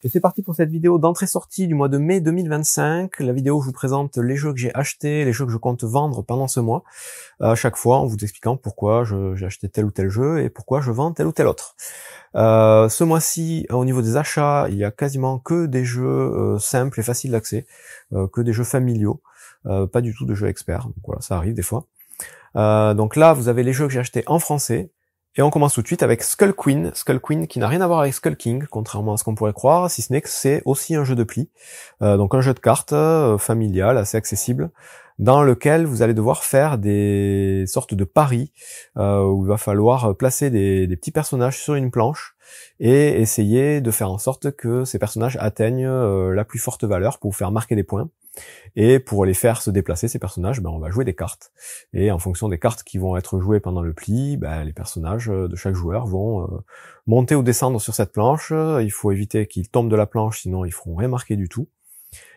Et c'est parti pour cette vidéo d'entrée-sortie du mois de mai 2025. La vidéo où je vous présente les jeux que j'ai achetés, les jeux que je compte vendre pendant ce mois. À chaque fois en vous expliquant pourquoi j'ai acheté tel ou tel jeu et pourquoi je vends tel ou tel autre. Ce mois-ci, au niveau des achats, il y a quasiment que des jeux simples et faciles d'accès, que des jeux familiaux, pas du tout de jeux experts. Donc voilà, ça arrive des fois. Donc là, vous avez les jeux que j'ai achetés en français. Et on commence tout de suite avec Skull Queen qui n'a rien à voir avec Skull King, contrairement à ce qu'on pourrait croire, si ce n'est que c'est aussi un jeu de pli, donc un jeu de cartes familial, assez accessible, dans lequel vous allez devoir faire des sortes de paris, où il va falloir placer des petits personnages sur une planche et essayer de faire en sorte que ces personnages atteignent la plus forte valeur pour vous faire marquer des points. Et pour les faire se déplacer, ces personnages, on va jouer des cartes. Et en fonction des cartes qui vont être jouées pendant le pli, les personnages de chaque joueur vont monter ou descendre sur cette planche. Il faut éviter qu'ils tombent de la planche, sinon ils feront rien marquer du tout.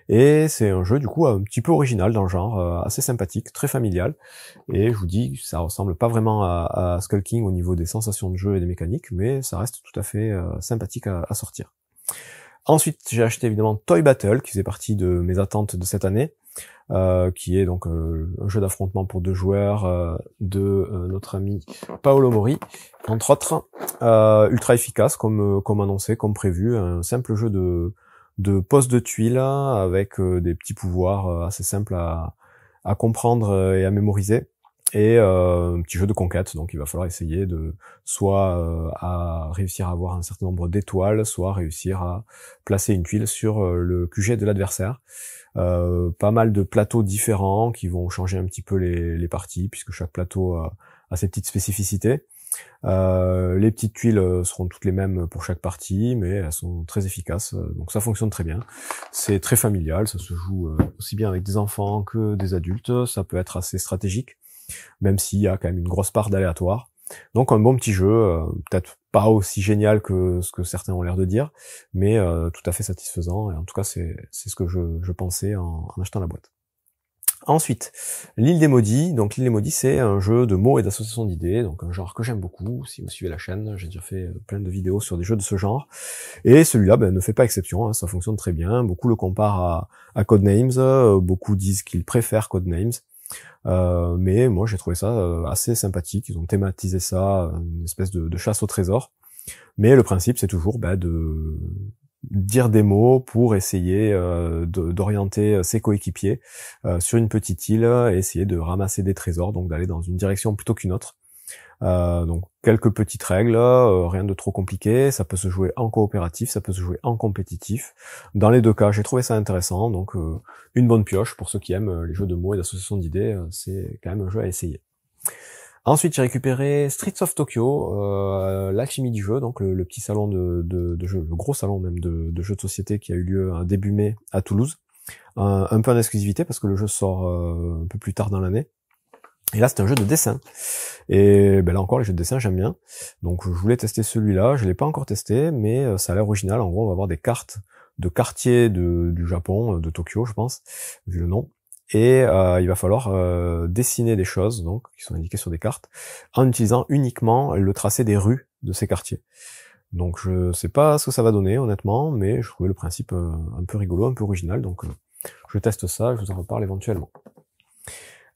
Et c'est un jeu du coup un petit peu original dans le genre, assez sympathique, très familial. Et je vous dis, ça ressemble pas vraiment à Skull King au niveau des sensations de jeu et des mécaniques, mais ça reste tout à fait sympathique à sortir. Ensuite, j'ai acheté évidemment Toy Battle, qui faisait partie de mes attentes de cette année, qui est donc un jeu d'affrontement pour 2 joueurs de notre ami Paolo Mori, entre autres, ultra efficace comme annoncé, comme prévu, un simple jeu de pose de tuiles avec des petits pouvoirs assez simples à comprendre et à mémoriser. Et un petit jeu de conquête, donc il va falloir essayer de soit à réussir à avoir un certain nombre d'étoiles, soit réussir à placer une tuile sur le QG de l'adversaire. Pas mal de plateaux différents qui vont changer un petit peu les parties, puisque chaque plateau a ses petites spécificités. Les petites tuiles seront toutes les mêmes pour chaque partie, mais elles sont très efficaces, donc ça fonctionne très bien. C'est très familial, ça se joue aussi bien avec des enfants que des adultes, ça peut être assez stratégique, même s'il y a quand même une grosse part d'aléatoire. Donc un bon petit jeu, peut-être pas aussi génial que ce que certains ont l'air de dire, mais tout à fait satisfaisant, et en tout cas c'est ce que je pensais en achetant la boîte. Ensuite, l'île des maudits. Donc l'île des maudits, c'est un jeu de mots et d'association d'idées, donc un genre que j'aime beaucoup. Si vous suivez la chaîne, j'ai déjà fait plein de vidéos sur des jeux de ce genre, et celui-là ne fait pas exception, ça fonctionne très bien. Beaucoup le comparent à Codenames, beaucoup disent qu'ils préfèrent Codenames. Mais moi j'ai trouvé ça assez sympathique. Ils ont thématisé ça, une espèce de chasse au trésor. Mais le principe c'est toujours de dire des mots pour essayer d'orienter ses coéquipiers sur une petite île et essayer de ramasser des trésors, donc d'aller dans une direction plutôt qu'une autre. Donc quelques petites règles, rien de trop compliqué. Ça peut se jouer en coopératif, ça peut se jouer en compétitif. Dans les deux cas, j'ai trouvé ça intéressant, donc une bonne pioche pour ceux qui aiment les jeux de mots et d'association d'idées. C'est quand même un jeu à essayer. Ensuite, j'ai récupéré Streets of Tokyo, l'alchimie du jeu, donc le petit salon de jeu, le gros salon même de jeux de société qui a eu lieu début mai à Toulouse. Un peu en exclusivité parce que le jeu sort un peu plus tard dans l'année. Et là, c'est un jeu de dessin. Et là encore, les jeux de dessin, j'aime bien. Donc, je voulais tester celui-là. Je l'ai pas encore testé, mais ça a l'air original. En gros, on va avoir des cartes de quartiers du Japon, de Tokyo, je pense, vu le nom. Et il va falloir dessiner des choses, donc qui sont indiquées sur des cartes, en utilisant uniquement le tracé des rues de ces quartiers. Donc, je sais pas ce que ça va donner, honnêtement, mais je trouvais le principe un peu rigolo, un peu original. Donc, je teste ça. Je vous en reparle éventuellement.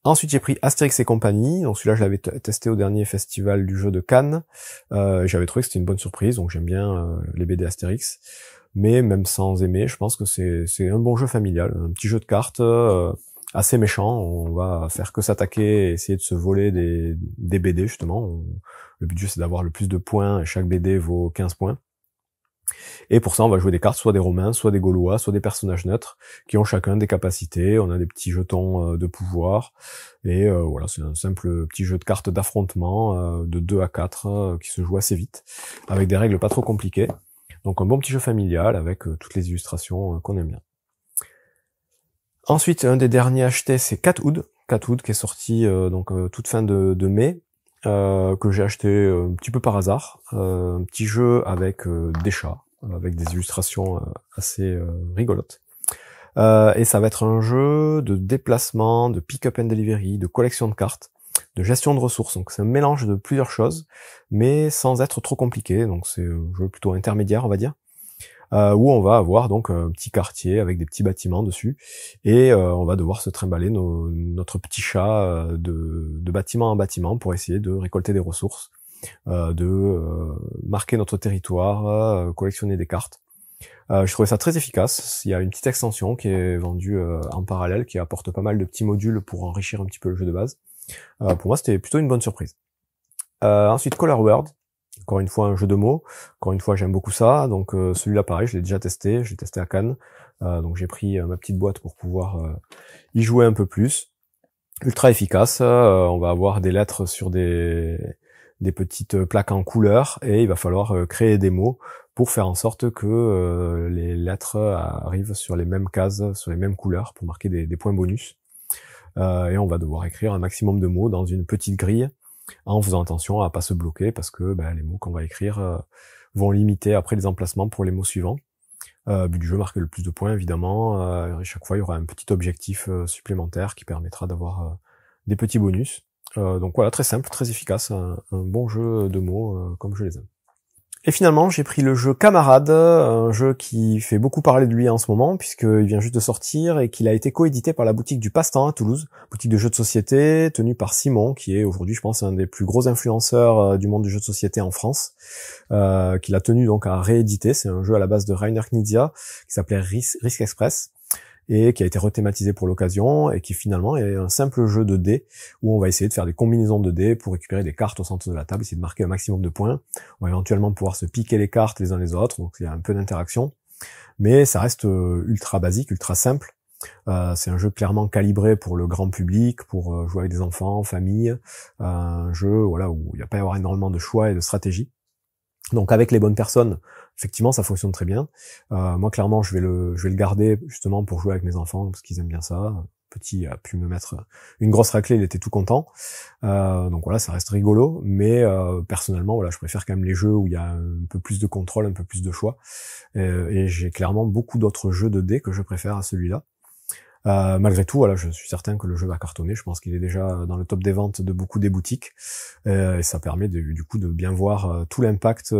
Ensuite, j'ai pris Astérix et compagnie. Donc celui-là, je l'avais testé au dernier festival du jeu de Cannes. J'avais trouvé que c'était une bonne surprise. Donc j'aime bien les BD Astérix. Mais même sans aimer, je pense que c'est un bon jeu familial. Un petit jeu de cartes assez méchant. On va faire que s'attaquer et essayer de se voler des BD, justement. Le but du jeu, c'est d'avoir le plus de points. Et chaque BD vaut 15 points. Et pour ça, on va jouer des cartes, soit des Romains, soit des Gaulois, soit des personnages neutres, qui ont chacun des capacités. On a des petits jetons de pouvoir. Et voilà, c'est un simple petit jeu de cartes d'affrontement de 2 à 4 qui se joue assez vite, avec des règles pas trop compliquées. Donc un bon petit jeu familial avec toutes les illustrations qu'on aime bien. Ensuite, un des derniers achetés, c'est Catwood. Catwood qui est sorti toute fin de mai. Que j'ai acheté un petit peu par hasard, un petit jeu avec des chats, avec des illustrations assez rigolotes. Et ça va être un jeu de déplacement, de pick-up and delivery, de collection de cartes, de gestion de ressources. Donc c'est un mélange de plusieurs choses, mais sans être trop compliqué. Donc c'est un jeu plutôt intermédiaire, on va dire. où on va avoir donc un petit quartier avec des petits bâtiments dessus, et on va devoir se trimballer notre petit chat de bâtiment en bâtiment pour essayer de récolter des ressources, marquer notre territoire, collectionner des cartes. Je trouvais ça très efficace. Il y a une petite extension qui est vendue en parallèle, qui apporte pas mal de petits modules pour enrichir un petit peu le jeu de base. Pour moi, c'était plutôt une bonne surprise. Ensuite, Color World. Encore une fois, un jeu de mots. Encore une fois, j'aime beaucoup ça. Donc celui-là, pareil, je l'ai déjà testé. Je l'ai testé à Cannes. Donc j'ai pris ma petite boîte pour pouvoir y jouer un peu plus. Ultra efficace. On va avoir des lettres sur des petites plaques en couleur, et il va falloir créer des mots pour faire en sorte que les lettres arrivent sur les mêmes cases, sur les mêmes couleurs, pour marquer des points bonus. Et on va devoir écrire un maximum de mots dans une petite grille, en faisant attention à pas se bloquer, parce que les mots qu'on va écrire vont limiter après les emplacements pour les mots suivants. But du jeu, marquer le plus de points, évidemment. Et chaque fois, il y aura un petit objectif supplémentaire qui permettra d'avoir des petits bonus. Donc voilà, très simple, très efficace, un bon jeu de mots comme je les aime. Et finalement, j'ai pris le jeu Camarade, un jeu qui fait beaucoup parler de lui en ce moment, puisqu'il vient juste de sortir et qu'il a été coédité par la boutique du Passe-Temps à Toulouse, boutique de jeux de société tenue par Simon, qui est aujourd'hui, je pense, un des plus gros influenceurs du monde du jeu de société en France, qu'il a tenu donc à rééditer. C'est un jeu à la base de Rainer Knizia, qui s'appelait Risk Express, et qui a été rethématisé pour l'occasion, et qui finalement est un simple jeu de dés, où on va essayer de faire des combinaisons de dés pour récupérer des cartes au centre de la table, essayer de marquer un maximum de points. On va éventuellement pouvoir se piquer les cartes les uns les autres, donc il y a un peu d'interaction, mais ça reste ultra basique, ultra simple. C'est un jeu clairement calibré pour le grand public, pour jouer avec des enfants, famille, un jeu voilà où il n'y a pas à y avoir énormément de choix et de stratégie. Donc avec les bonnes personnes, effectivement, ça fonctionne très bien. Moi, clairement, je vais le garder justement pour jouer avec mes enfants, parce qu'ils aiment bien ça. Petit a pu me mettre une grosse raclée, il était tout content. Donc voilà, ça reste rigolo, mais personnellement, voilà, je préfère quand même les jeux où il y a un peu plus de contrôle, un peu plus de choix. Et j'ai clairement beaucoup d'autres jeux de dés que je préfère à celui-là. Malgré tout, voilà, je suis certain que le jeu va cartonner. Je pense qu'il est déjà dans le top des ventes de beaucoup des boutiques, et ça permet du coup de bien voir tout l'impact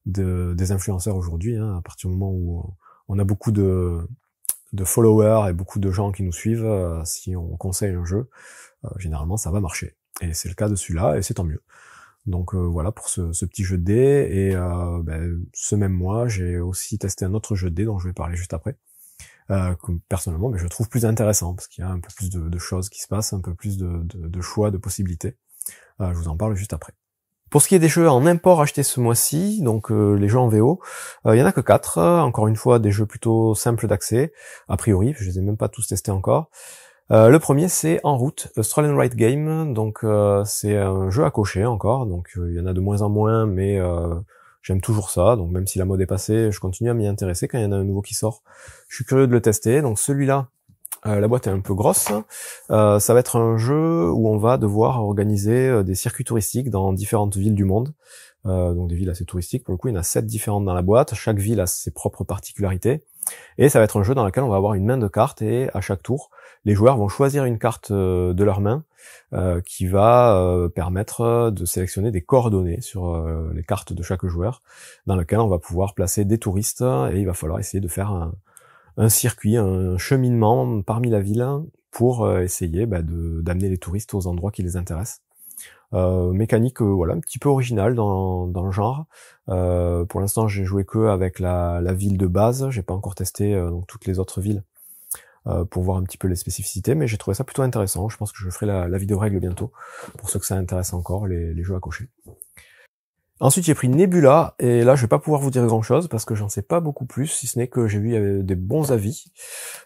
des influenceurs aujourd'hui. À partir du moment où on a beaucoup de followers et beaucoup de gens qui nous suivent, si on conseille un jeu, généralement ça va marcher. Et c'est le cas de celui-là, et c'est tant mieux. Donc voilà pour ce petit jeu de dés. Et ce même mois, j'ai aussi testé un autre jeu de dés dont je vais parler juste après. Que personnellement, je trouve plus intéressant, parce qu'il y a un peu plus de choses qui se passent, un peu plus de choix, de possibilités. Je vous en parle juste après. Pour ce qui est des jeux en import achetés ce mois-ci, donc les jeux en VO, il y en a que 4, encore une fois des jeux plutôt simples d'accès, a priori, je les ai même pas tous testés encore. Le premier c'est En route, A Stroll and Ride Game, donc c'est un jeu à cocher encore, donc il y en a de moins en moins, mais j'aime toujours ça, donc même si la mode est passée, je continue à m'y intéresser quand il y en a un nouveau qui sort. Je suis curieux de le tester. Donc celui-là, la boîte est un peu grosse. Ça va être un jeu où on va devoir organiser des circuits touristiques dans différentes villes du monde. Donc des villes assez touristiques. Pour le coup, il y en a 7 différentes dans la boîte. Chaque ville a ses propres particularités. Et ça va être un jeu dans lequel on va avoir une main de cartes, et à chaque tour, les joueurs vont choisir une carte de leur main qui va permettre de sélectionner des coordonnées sur les cartes de chaque joueur, dans lequel on va pouvoir placer des touristes, et il va falloir essayer de faire un circuit, un cheminement parmi la ville pour essayer d'amener les touristes aux endroits qui les intéressent. Mécanique voilà, un petit peu originale dans le genre. Pour l'instant, j'ai joué que avec la ville de base, j'ai pas encore testé donc toutes les autres villes pour voir un petit peu les spécificités, mais j'ai trouvé ça plutôt intéressant. Je pense que je ferai la vidéo règle bientôt pour ceux que ça intéresse encore, les jeux à cocher. Ensuite, j'ai pris Nebula, et là, je vais pas pouvoir vous dire grand-chose parce que j'en sais pas beaucoup plus, si ce n'est que j'ai vu des bons avis.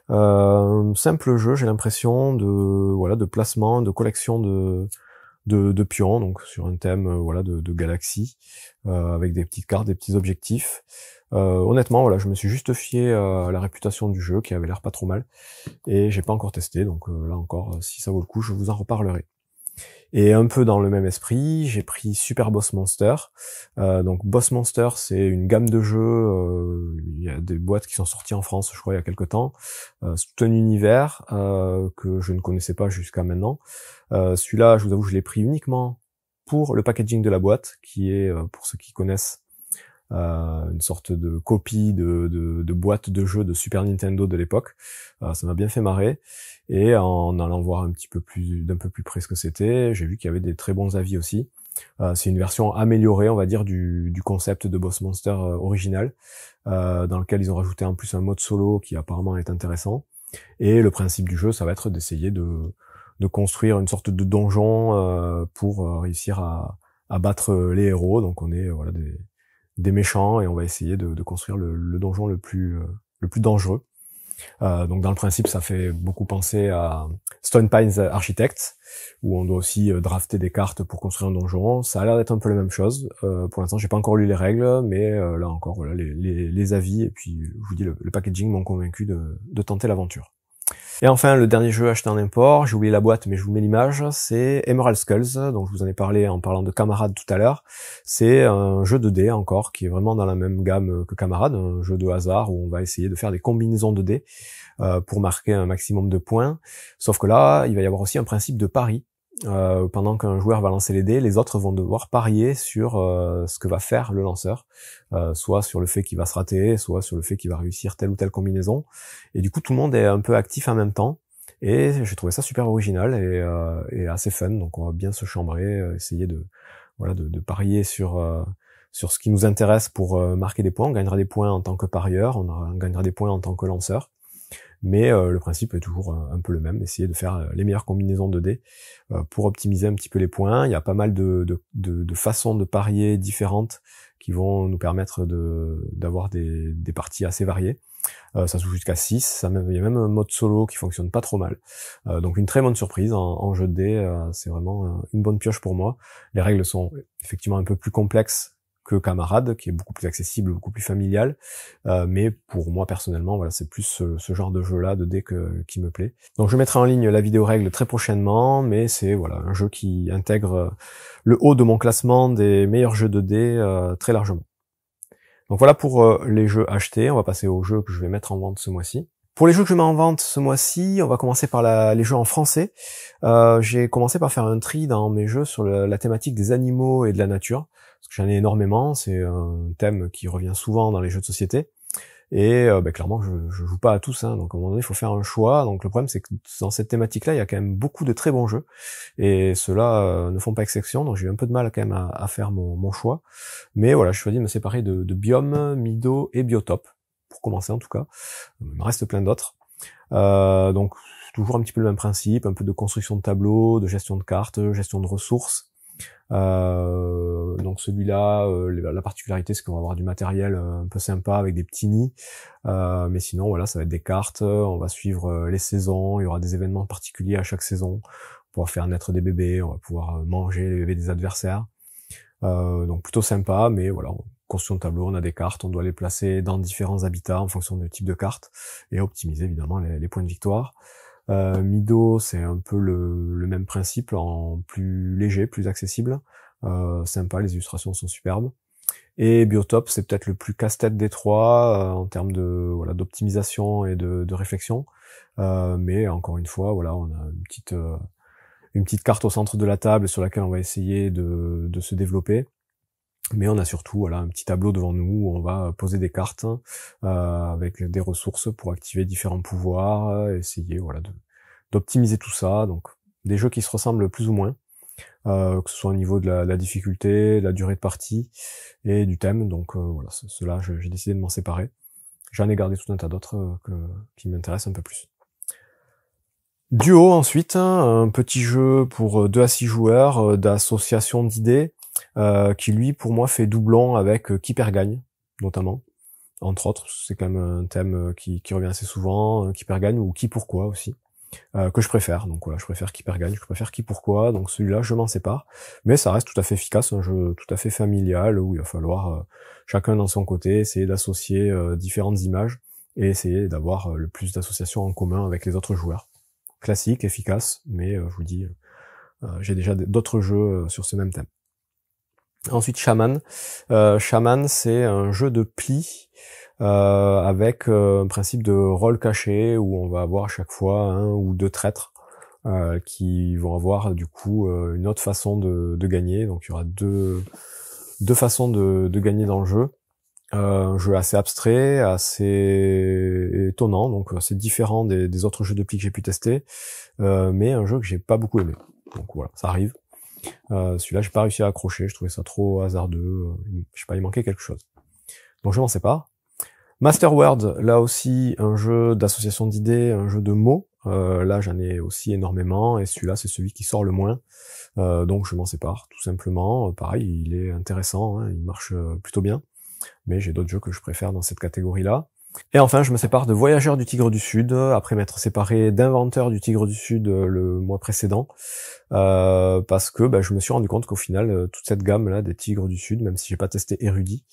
Simple jeu, j'ai l'impression de placement, de collection de pions, donc sur un thème de galaxie, avec des petites cartes, des petits objectifs. Honnêtement, voilà, je me suis juste fié à la réputation du jeu qui avait l'air pas trop mal, et j'ai pas encore testé, donc là encore, si ça vaut le coup, je vous en reparlerai. Et un peu dans le même esprit, j'ai pris Super Boss Monster. Donc Boss Monster, c'est une gamme de jeux. Il y a des boîtes qui sont sorties en France, je crois, il y a quelque temps. C'est tout un univers que je ne connaissais pas jusqu'à maintenant. Celui-là, je vous avoue, je l'ai pris uniquement pour le packaging de la boîte, qui est, pour ceux qui connaissent, une sorte de copie de boîte de jeux de Super Nintendo de l'époque. Ça m'a bien fait marrer. Et en allant voir d'un peu plus près ce que c'était, j'ai vu qu'il y avait des très bons avis aussi. C'est une version améliorée, on va dire, du concept de Boss Monster original, dans lequel ils ont rajouté en plus un mode solo qui apparemment est intéressant. Et le principe du jeu, ça va être d'essayer de construire une sorte de donjon pour réussir à battre les héros. Donc on est voilà des méchants et on va essayer de construire le donjon le plus dangereux. Donc dans le principe, ça fait beaucoup penser à Stone Pines Architects, où on doit aussi drafter des cartes pour construire un donjon. Ça a l'air d'être un peu la même chose. Pour l'instant, j'ai pas encore lu les règles, mais là encore, voilà, les avis et puis je vous dis le packaging m'ont convaincu de tenter l'aventure. Et enfin, le dernier jeu acheté en import, j'ai oublié la boîte mais je vous mets l'image, c'est Emerald Skulls, donc je vous en ai parlé en parlant de Camarade tout à l'heure. C'est un jeu de dés encore, qui est vraiment dans la même gamme que Camarade, un jeu de hasard où on va essayer de faire des combinaisons de dés pour marquer un maximum de points. Sauf que là, il va y avoir aussi un principe de pari. Pendant qu'un joueur va lancer les dés, les autres vont devoir parier sur ce que va faire le lanceur, soit sur le fait qu'il va se rater, soit sur le fait qu'il va réussir telle ou telle combinaison. Et du coup, tout le monde est un peu actif en même temps. Et j'ai trouvé ça super original et assez fun. Donc, on va bien se chambrer, essayer de parier sur ce qui nous intéresse pour marquer des points. On gagnera des points en tant que parieur, on gagnera des points en tant que lanceur. Mais le principe est toujours un peu le même, essayer de faire les meilleures combinaisons de dés pour optimiser un petit peu les points. Il y a pas mal de façons de parier différentes qui vont nous permettre d'avoir des parties assez variées. Ça se joue jusqu'à 6, il y a même un mode solo qui fonctionne pas trop mal. Donc une très bonne surprise en jeu de dés, c'est vraiment une bonne pioche pour moi. Les règles sont effectivement un peu plus complexes que Camarade, qui est beaucoup plus accessible, beaucoup plus familial, mais pour moi personnellement, voilà, c'est plus ce genre de jeu-là, de dés qui me plaît. Donc je mettrai en ligne la vidéo règle très prochainement, mais c'est voilà un jeu qui intègre le haut de mon classement des meilleurs jeux de dés très largement. Donc voilà pour les jeux achetés, on va passer aux jeux que je vais mettre en vente ce mois-ci. Pour les jeux que je mets en vente ce mois-ci, on va commencer par les jeux en français. J'ai commencé par faire un tri dans mes jeux sur la thématique des animaux et de la nature, parce que j'en ai énormément, c'est un thème qui revient souvent dans les jeux de société. Et clairement, je joue pas à tous, hein, donc à un moment donné, il faut faire un choix. Donc le problème, c'est que dans cette thématique-là, il y a quand même beaucoup de très bons jeux, et ceux-là ne font pas exception, donc j'ai eu un peu de mal quand même à faire mon choix. Mais voilà, je choisis de me séparer de Biome, Mido et Biotop, pour commencer en tout cas. Il me reste plein d'autres. Donc toujours un petit peu le même principe, un peu de construction de tableaux, de gestion de cartes, gestion de ressources. Donc celui-là, la particularité, c'est qu'on va avoir du matériel un peu sympa avec des petits nids, mais sinon voilà, ça va être des cartes, on va suivre les saisons, il y aura des événements particuliers à chaque saison, on va pouvoir faire naître des bébés, on va pouvoir manger les bébés des adversaires, donc plutôt sympa. Mais voilà, construction de tableau, on a des cartes, on doit les placer dans différents habitats en fonction du type de carte et optimiser évidemment les points de victoire. Mido, c'est un peu le même principe, en plus léger, plus accessible, sympa, les illustrations sont superbes. Et Biotop, c'est peut-être le plus casse-tête des trois en termes d'optimisation et de réflexion, mais encore une fois, voilà, on a une petite carte au centre de la table sur laquelle on va essayer de se développer. Mais on a surtout voilà un petit tableau devant nous où on va poser des cartes avec des ressources pour activer différents pouvoirs, essayer voilà d'optimiser tout ça. Donc des jeux qui se ressemblent plus ou moins, que ce soit au niveau de la difficulté, de la durée de partie et du thème. Donc voilà, ceux-là j'ai décidé de m'en séparer. J'en ai gardé tout un tas d'autres qui m'intéressent un peu plus. Duo ensuite, un petit jeu pour 2 à 6 joueurs d'association d'idées, qui lui pour moi fait doublon avec Qui perd gagne notamment, entre autres. C'est quand même un thème qui revient assez souvent, Qui perd gagne ou Qui pourquoi aussi, que je préfère. Donc voilà, je préfère Qui perd gagne, je préfère Qui pourquoi, donc celui-là je m'en sépare, mais ça reste tout à fait efficace, un jeu tout à fait familial où il va falloir chacun dans son côté essayer d'associer différentes images et essayer d'avoir le plus d'associations en commun avec les autres joueurs. Classique, efficace, mais je vous dis, j'ai déjà d'autres jeux sur ce même thème. Ensuite, Shaman. Shaman, c'est un jeu de pli avec un principe de rôle caché où on va avoir à chaque fois 1 ou 2 traîtres qui vont avoir du coup une autre façon de gagner. Donc il y aura deux façons de gagner dans le jeu. Un jeu assez abstrait, assez étonnant, donc assez différent des autres jeux de pli que j'ai pu tester, mais un jeu que j'ai pas beaucoup aimé. Donc voilà, ça arrive. Celui-là, j'ai pas réussi à accrocher, je trouvais ça trop hasardeux, je sais pas, il manquait quelque chose. Donc je m'en sépare. Master World, là aussi, un jeu d'association d'idées, un jeu de mots. Là, j'en ai aussi énormément, et celui-là, c'est celui qui sort le moins. Donc je m'en sépare, tout simplement. Pareil, il est intéressant, hein, il marche plutôt bien, mais j'ai d'autres jeux que je préfère dans cette catégorie-là. Et enfin, je me sépare de Voyageurs du Tigre du Sud, après m'être séparé d'Inventeurs du Tigre du Sud le mois précédent, parce que je me suis rendu compte qu'au final, toute cette gamme-là des Tigres du Sud, même si j'ai pas testé Érudit,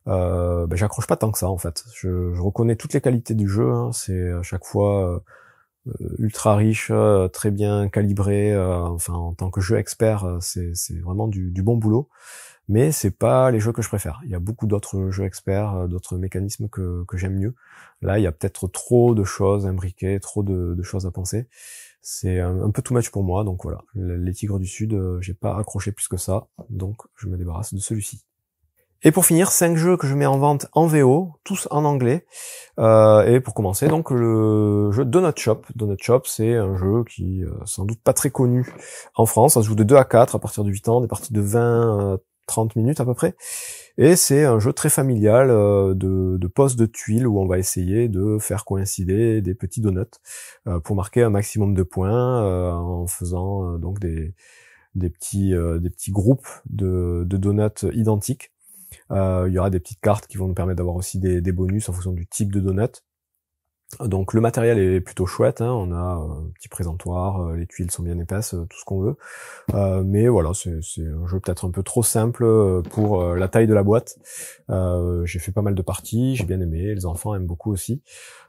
j'accroche pas tant que ça en fait. Je reconnais toutes les qualités du jeu, hein, c'est à chaque fois ultra riche, très bien calibré, enfin en tant que jeu expert, c'est vraiment du bon boulot. Mais c'est pas les jeux que je préfère. Il y a beaucoup d'autres jeux experts, d'autres mécanismes que j'aime mieux. Là, il y a peut-être trop de choses imbriquées, trop de choses à penser. C'est un peu too much pour moi, donc voilà. Les Tigres du Sud, j'ai pas accroché plus que ça, donc je me débarrasse de celui-ci. Et pour finir, 5 jeux que je mets en vente en VO, tous en anglais. Et pour commencer, donc le jeu Donut Shop. Donut Shop, c'est un jeu qui sans doute pas très connu en France. Ça se joue de 2 à 4 à partir de 8 ans, des parties de 20 30 minutes à peu près. Et c'est un jeu très familial de pose de tuiles où on va essayer de faire coïncider des petits donuts pour marquer un maximum de points en faisant donc des petits groupes de donuts identiques. Il y aura des petites cartes qui vont nous permettre d'avoir aussi des bonus en fonction du type de donut. Donc le matériel est plutôt chouette, hein. On a un petit présentoir, les tuiles sont bien épaisses, tout ce qu'on veut. Mais voilà, c'est un jeu peut-être un peu trop simple pour la taille de la boîte. J'ai fait pas mal de parties, j'ai bien aimé, les enfants aiment beaucoup aussi.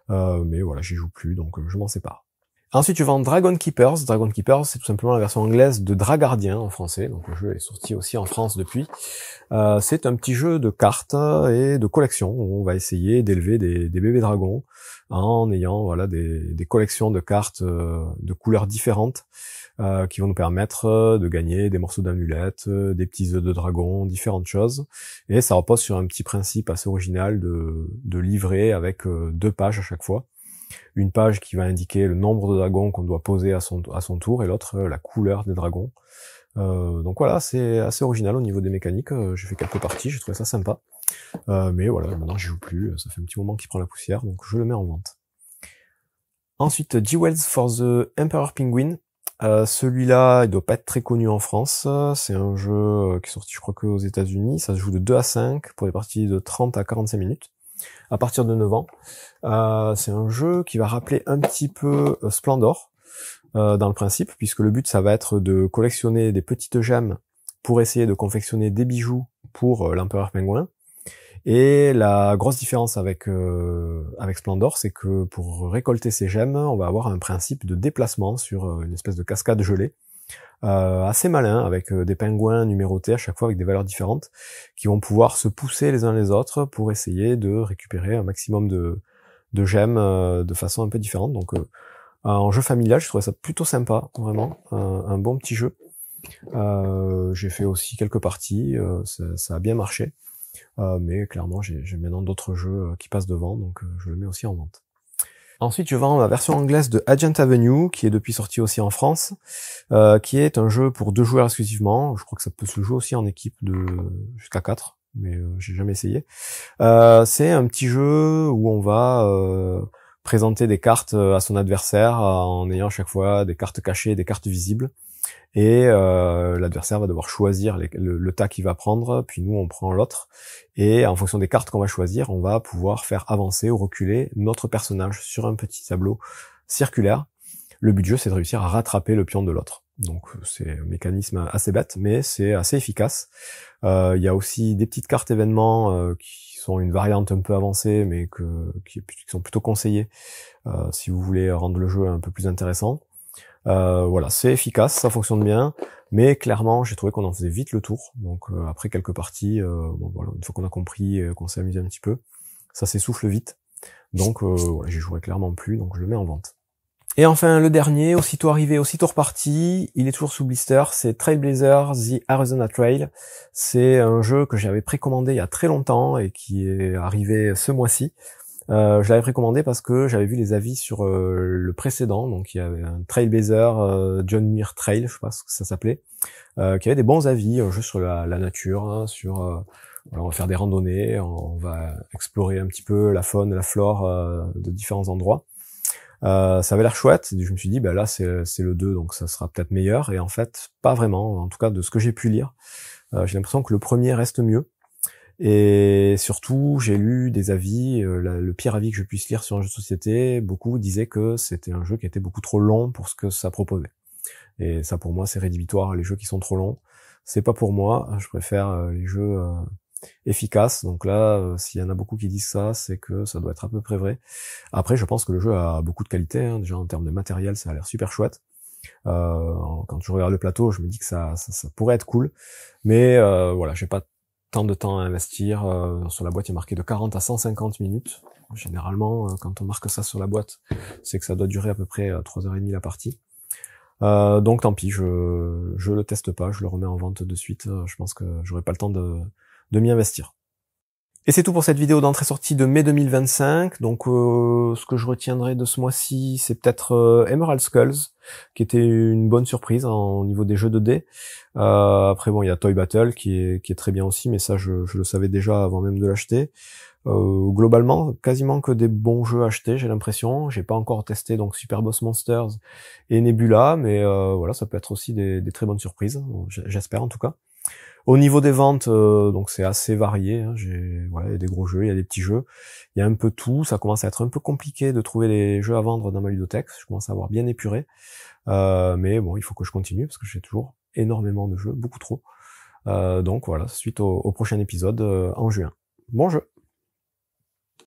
Mais voilà, j'y joue plus, donc je m'en sépare. Ensuite, je vends Dragon Keepers. Dragon Keepers, c'est tout simplement la version anglaise de Dragardien en français. Donc le jeu est sorti aussi en France depuis. C'est un petit jeu de cartes et de collection où on va essayer d'élever des bébés dragons en ayant voilà des collections de cartes de couleurs différentes qui vont nous permettre de gagner des morceaux d'amulettes, des petits œufs de dragon, différentes choses. Et ça repose sur un petit principe assez original de livret avec 2 pages à chaque fois. Une page qui va indiquer le nombre de dragons qu'on doit poser à son tour et l'autre la couleur des dragons. Donc voilà, c'est assez original au niveau des mécaniques. J'ai fait quelques parties, j'ai trouvé ça sympa. Mais voilà, maintenant j'y joue plus, ça fait un petit moment qu'il prend la poussière, donc je le mets en vente. Ensuite, Jewels for the Emperor Penguin. Celui-là, il doit pas être très connu en France. C'est un jeu qui est sorti, je crois, qu'aux États-Unis. Ça se joue de 2 à 5 pour des parties de 30 à 45 minutes. À partir de 9 ans. C'est un jeu qui va rappeler un petit peu Splendor dans le principe, puisque le but ça va être de collectionner des petites gemmes pour essayer de confectionner des bijoux pour l'empereur pingouin. Et la grosse différence avec Splendor, c'est que pour récolter ces gemmes, on va avoir un principe de déplacement sur une espèce de cascade gelée. Assez malin, avec des pingouins numérotés à chaque fois avec des valeurs différentes, qui vont pouvoir se pousser les uns les autres pour essayer de récupérer un maximum de gemmes de façon un peu différente. Donc en jeu familial, je trouvais ça plutôt sympa, vraiment, un bon petit jeu. J'ai fait aussi quelques parties, ça a bien marché, mais clairement j'ai maintenant d'autres jeux qui passent devant, donc je le mets aussi en vente. Ensuite, je vends la version anglaise de Agent Avenue, qui est depuis sortie aussi en France, qui est un jeu pour 2 joueurs exclusivement. Je crois que ça peut se jouer aussi en équipe de jusqu'à 4, mais j'ai jamais essayé. C'est un petit jeu où on va présenter des cartes à son adversaire en ayant à chaque fois des cartes cachées, des cartes visibles. Et l'adversaire va devoir choisir le tas qu'il va prendre, puis nous on prend l'autre, et en fonction des cartes qu'on va choisir, on va pouvoir faire avancer ou reculer notre personnage sur un petit tableau circulaire. Le but du jeu, c'est de réussir à rattraper le pion de l'autre. Donc c'est un mécanisme assez bête, mais c'est assez efficace. Il y a aussi des petites cartes événements qui sont une variante un peu avancée, mais qui sont plutôt conseillées si vous voulez rendre le jeu un peu plus intéressant. Voilà, c'est efficace, ça fonctionne bien, mais clairement j'ai trouvé qu'on en faisait vite le tour. Donc après quelques parties, bon voilà, une fois qu'on a compris, qu'on s'est amusé un petit peu, ça s'essouffle vite. Donc voilà, j'y jouerai clairement plus, donc je le mets en vente. Et enfin, le dernier, aussitôt arrivé, aussitôt reparti, il est toujours sous blister, c'est Trailblazer The Arizona Trail. C'est un jeu que j'avais précommandé il y a très longtemps et qui est arrivé ce mois-ci. Je l'avais précommandé parce que j'avais vu les avis sur le précédent, donc il y avait un Trailblazer John Muir Trail, je sais pas ce que ça s'appelait, qui avait des bons avis, un jeu sur la nature, hein, sur voilà, on va faire des randonnées, on va explorer un petit peu la faune, la flore de différents endroits. Ça avait l'air chouette, et je me suis dit, bah là c'est le 2, donc ça sera peut-être meilleur, et en fait, pas vraiment, en tout cas de ce que j'ai pu lire. J'ai l'impression que le premier reste mieux, et surtout, j'ai lu des avis, le pire avis que je puisse lire sur un jeu de société, beaucoup disaient que c'était un jeu qui était beaucoup trop long pour ce que ça proposait. Et ça pour moi c'est rédhibitoire, les jeux qui sont trop longs, c'est pas pour moi, je préfère les jeux efficace. Donc là, s'il y en a beaucoup qui disent ça, c'est que ça doit être à peu près vrai. Après, je pense que le jeu a beaucoup de qualité, hein. Déjà en termes de matériel, ça a l'air super chouette. Quand je regarde le plateau, je me dis que ça pourrait être cool. Mais voilà, j'ai pas tant de temps à investir. Sur la boîte, il est marqué de 40 à 150 minutes. Généralement, quand on marque ça sur la boîte, c'est que ça doit durer à peu près 3h30 la partie. Donc tant pis, je le teste pas, je le remets en vente de suite. Je pense que j'aurai pas le temps de m'y investir. Et c'est tout pour cette vidéo d'entrée-sortie de mai 2025. Donc ce que je retiendrai de ce mois-ci, c'est peut-être Emerald Skulls, qui était une bonne surprise au niveau des jeux de dés. Après bon, il y a Toy Battle qui est très bien aussi, mais ça je le savais déjà avant même de l'acheter. Globalement, quasiment que des bons jeux achetés, j'ai l'impression. J'ai pas encore testé donc Super Boss Monsters et Nebula, mais voilà, ça peut être aussi des très bonnes surprises, j'espère en tout cas. Au niveau des ventes, donc c'est assez varié, hein. Voilà, il y a des gros jeux, il y a des petits jeux, il y a un peu tout. Ça commence à être un peu compliqué de trouver les jeux à vendre dans ma ludothèque. Je commence à avoir bien épuré, mais bon, il faut que je continue parce que j'ai toujours énormément de jeux, beaucoup trop. Donc voilà, suite au prochain épisode en juin. Bon jeu.